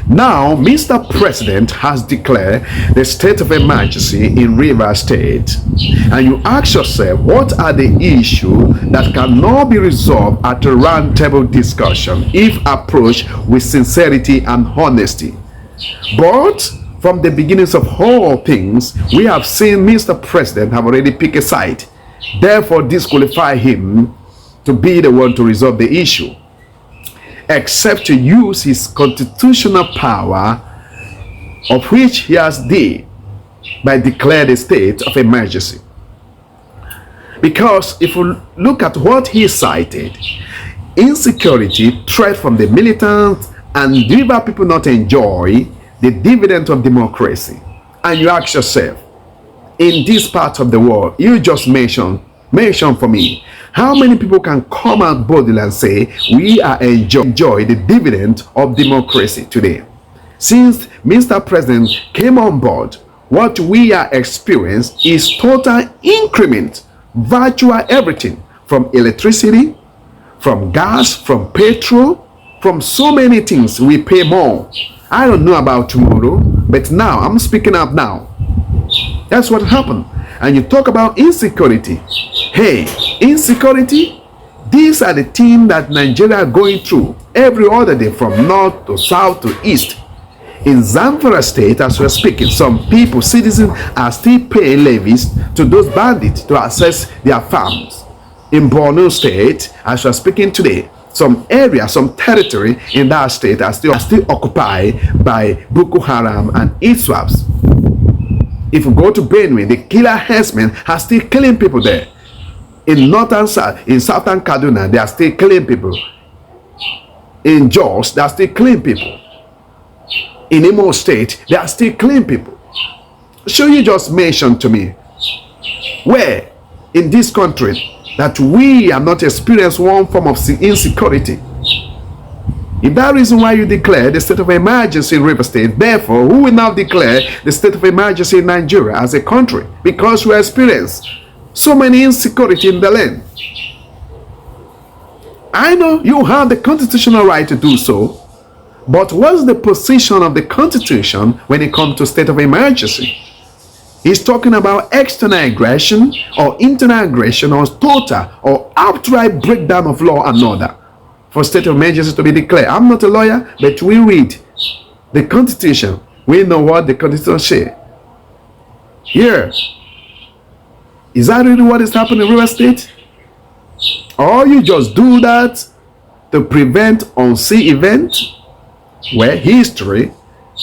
Now, Mr. President has declared the state of emergency in Rivers State. And you ask yourself, what are the issues that cannot be resolved at a roundtable discussion if approached with sincerity and honesty? But from the beginnings of all things, we have seen Mr. President have already picked a side. Therefore, disqualify him to be the one to resolve the issue, except to use his constitutional power, of which he has did by declaring a state of emergency. Because if you look at what he cited, insecurity, threat from the militants, and river people not enjoy the dividend of democracy. And you ask yourself, in this part of the world, you just mention for me, how many people can come out boldly and say we are enjoy the dividend of democracy today? Since Mr. President came on board, what we are experiencing is total increment, virtual everything, from electricity, from gas, from petrol, from so many things. We pay more. I don't know about tomorrow, but now I'm speaking up now. That's what happened. And you talk about insecurity. Hey, insecurity, these are the things that Nigeria are going through every other day, from north to south to east. In Zamfara State, as we're speaking, some people, citizens, are still paying levies to those bandits to access their farms. In Borno State, as we're speaking today, some area, some territory in that state are still occupied by Boko Haram and ISWAPs. If you go to Benue, the killer herdsmen are still killing people there. In southern Kaduna, they are still killing people. In Jos, they are still killing people. In Imo State, they are still killing people. So you just mentioned to me, where in this country that we have not experienced one form of insecurity? If that reason why you declare the state of emergency in Rivers State, therefore, who will now declare the state of emergency in Nigeria as a country? Because we experience so many insecurity in the land. I know you have the constitutional right to do so, but what's the position of the Constitution when it comes to state of emergency? He's talking about external aggression or internal aggression or total or outright breakdown of law and order for state of emergency to be declared. I'm not a lawyer, but we read the Constitution. We know what the Constitution says. Here, is that really what is happening in River State? Or you just do that to prevent unseen events where history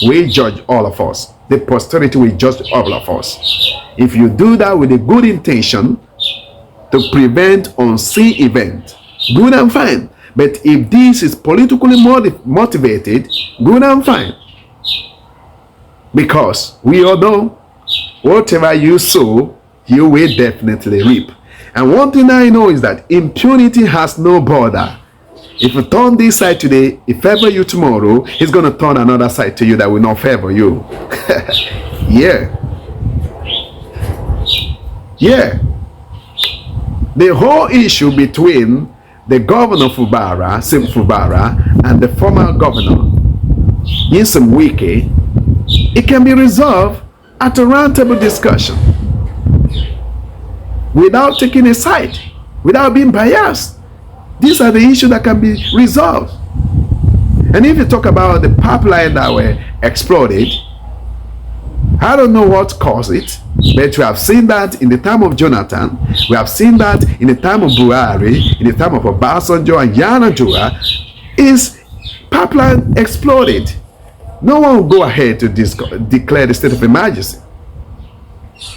will judge all of us. The posterity will judge all of us. If you do that with a good intention to prevent unseen events, good and fine. But if this is politically motivated, good and fine. Because we all know, whatever you sow, you will definitely reap. And one thing I know is that impunity has no border. If you turn this side today, it favor you tomorrow, he's going to turn another side to you that will not favor you. Yeah. Yeah. The whole issue between the governor Fubara, Sim Fubara, and the former governor, Nyesom Wike, it can be resolved at a roundtable discussion without taking a side, without being biased. These are the issues that can be resolved. And if you talk about the pipeline that were exploded, I don't know what caused it, but we have seen that in the time of Jonathan, we have seen that in the time of Buhari, in the time of Obasanjo and Yar'Adua, is pipeline exploded. No one will go ahead to declare the state of emergency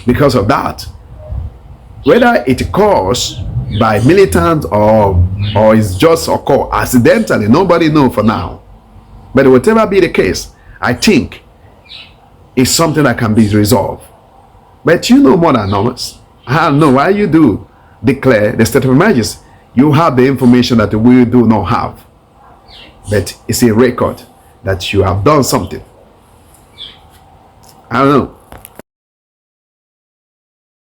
because of that. Whether it caused by militants or it's just occur accidentally, nobody knows for now. But whatever be the case, I think it's something that can be resolved. But you know more than us. I don't know why you do declare the state of emergency. You have the information that we do not have. But it's a record that you have done something. I don't know.